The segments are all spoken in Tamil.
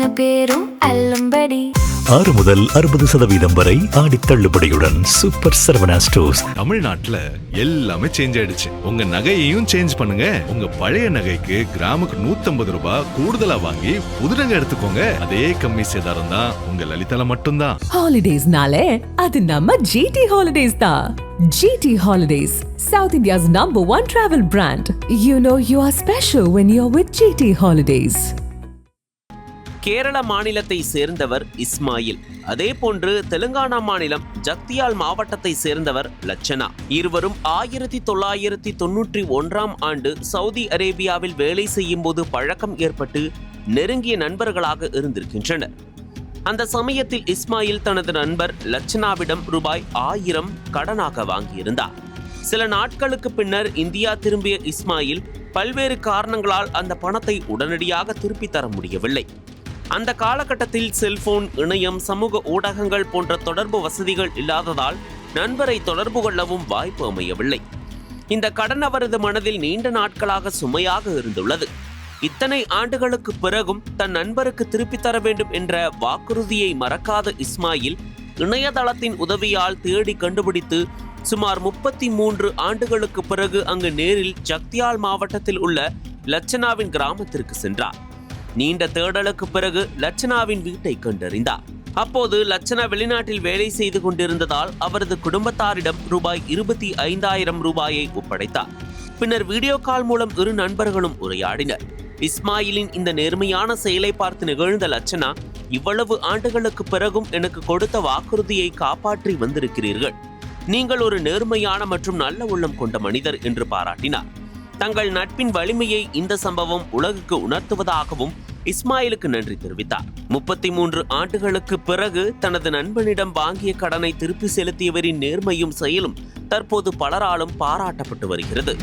அத்தனை பேரும் அல்லும்படி 6 முதல் 60% வரை ஆடி தள்ளுபடியுடன் சூப்பர் சரவணா ஸ்டோர்ஸ். தமிழ்நாட்டுல எல்லாமே சேஞ்ச் ஆயிடுச்சு. உங்க நகையையும் சேஞ்ச் பண்ணுங்க. உங்க பழைய நகைக்கு கிராமுக்கு 150 ரூபாய் கூடுதலா வாங்கி புது நகை எடுத்துக்கோங்க. அதே கம்மி சேதாரம் தான் உங்க லலிதால மட்டும்தான். ஹாலிடேஸ்னாலே அது நம்ம ஜிடி ஹாலிடேஸ் தான். GT Holidays, South India's #1 travel brand. You know you are special when you're with GT Holidays. Kerala மாநிலத்தை சேர்ந்தவர் இஸ்மாயில், அதே போன்று தெலுங்கானா மாநிலம் ஜக்தியால் மாவட்டத்தை சேர்ந்தவர் லட்சணா. இருவரும் 1991ஆம் ஆண்டு சவுதி அரேபியாவில் வேலை செய்யும் போது பழக்கம் ஏற்பட்டு நெருங்கிய நண்பர்களாக இருந்திருக்கின்றனர். அந்த சமயத்தில் இஸ்மாயில் தனது நண்பர் லட்சணாவிடம் ரூபாய் 1000 கடனாக வாங்கியிருந்தார். சில நாட்களுக்கு பின்னர் இந்தியா திரும்பிய இஸ்மாயில் பல்வேறு காரணங்களால் அந்த பணத்தை உடனடியாக திருப்பி தர முடியவில்லை. அந்த காலகட்டத்தில் செல்போன், இணையம், சமூக ஊடகங்கள் போன்ற தொடர்பு வசதிகள் இல்லாததால் நண்பரை தொடர்பு கொள்ளவும் வாய்ப்பு அமையவில்லை. இந்த கடன் அவரது மனதில் நீண்ட நாட்களாக சுமையாக இருந்துள்ளது. இத்தனை ஆண்டுகளுக்கு பிறகும் தன் நண்பருக்கு திருப்பி தர வேண்டும் என்ற வாக்குறுதியை மறக்காத இஸ்மாயில் இணையதளத்தின் உதவியால் தேடி கண்டுபிடித்து சுமார் 33 ஆண்டுகளுக்கு பிறகு அங்கு நேரில் ஜக்தியால் மாவட்டத்தில் உள்ள லட்சணாவின் கிராமத்திற்கு சென்றார். நீண்ட தேடலுக்கு பிறகு லட்சணாவின் வீட்டை கண்டறிந்தார். அப்போது லட்சணா வெளிநாட்டில் வேலை செய்து கொண்டிருந்ததால் அவரது குடும்பத்தாரிடம் ரூபாய் 25,000 ரூபாயை ஒப்படைத்தார். பின்னர் வீடியோ கால் மூலம் இரு நண்பர்களும் உரையாடினர். இஸ்மாயிலின் இந்த நேர்மையான செயலை பார்த்து நிகழ்ந்த லட்சணா, இவ்வளவு ஆண்டுகளுக்கு பிறகும் எனக்கு கொடுத்த வாக்குறுதியை காப்பாற்றி வந்திருக்கிறீர்கள். நீங்கள் ஒரு நேர்மையான மற்றும் நல்ல உள்ளம் கொண்ட மனிதர் என்று பாராட்டினார். தங்கள் நட்பின் வலிமையை இந்த சம்பவம் உலகுக்கு உணர்த்துவதாகவும் இஸ்மாயிலுக்கு நன்றி தெரிவித்தார். 33 ஆண்டுகளுக்கு பிறகு தனது நண்பனிடம் வாங்கிய கடனை திருப்பி செலுத்தியவரின் நேர்மையும் செயலும் தற்போது பலராலும் பாராட்டப்பட்டு வருகிறது.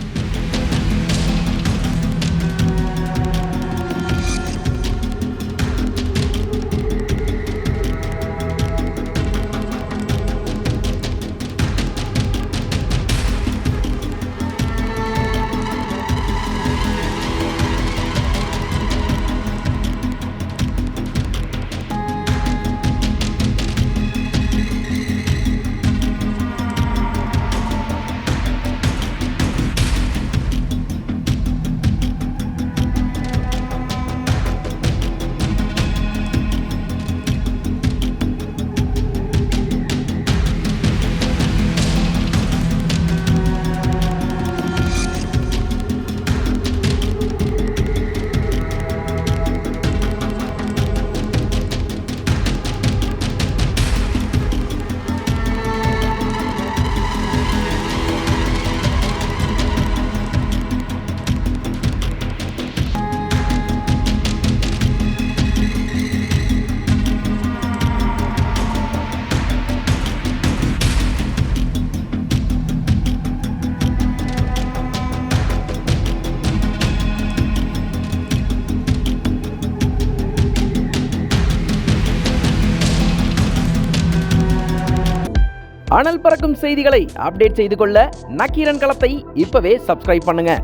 அனல் பறக்கும் செய்திகளை அப்டேட் செய்து கொள்ள நக்கீரன் களத்தை இப்பவே சப்ஸ்கிரைப் பண்ணுங்க.